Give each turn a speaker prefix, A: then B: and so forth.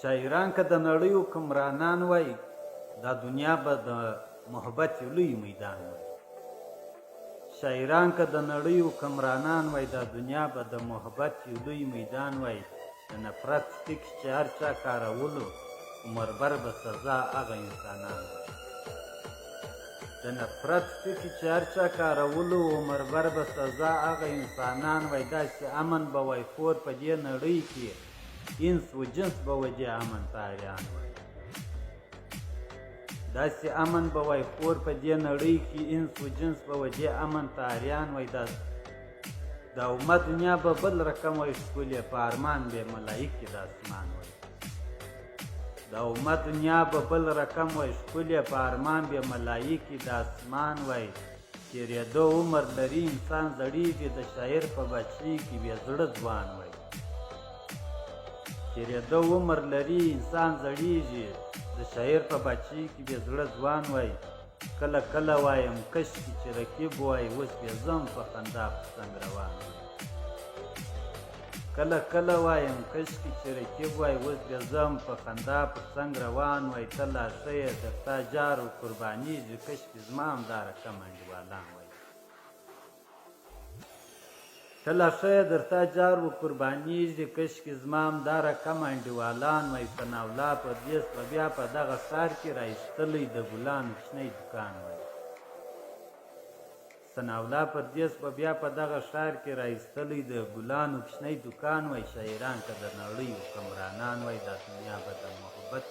A: شاعران که د نړۍ حکمرانان وای دا دنیا به د محبت یو لوی میدان وای. شاعران که د نړۍ حکمرانان وای دا دنیا به د محبت یو لوی میدان وای. د نفرت ټکي چې هر چا کارولو عمر بر به سزا هغه انسانان وای. د نفرت ټکي چې هر چا کارولو عمر بر به سزا هغه انسانان وای. داسې امن به وای خور په دې نړۍ کې انس و جنس به وجه امن تاریان وای. داسې امن به وای خور په دې نړۍ کې انس و جنس به وجه امن تاریان وای. دا امت دنیا به بل رقم وای ښکلې په ارمان به ملایکې د اسمان وای. دا امت دنیا به بل رقم وای ښکلې په ارمان به ملایکې د اسمان وای. تېرېدو عمر لري انسان زړېږي د شاعر په بچي کې بې زړه ځوان وای. تېرېدو عمر لري انسان زړېږي د شاعر په بچي کې بې زړه ځوان وای. کله کله وایم کشکې چې رقیب وای اوس بې زم په خندا په څنګ روان وای. کله کله وایم کشکې چې رقیب وای اوس بې زم په خندا په څنګ روان وای. ته لا ښه یې در تا جار و قربانېږي کشکې زما همدا رقم انډیوالان وای. ته لا ښه یې در تا جار و قربانېږي کشکې زما همدا رقم انډیوالان وای. ثناءالله پردیس به بیا په دغه ښار کې رایستلی د ګلانو شنی دوکان وای. ثناءالله پردیس به بیا په دغه ښار کې رایستلی د ګلانو شنی دوکان وای. شاعران که د نړۍ حکمرانان وای دا دنیا به د محبت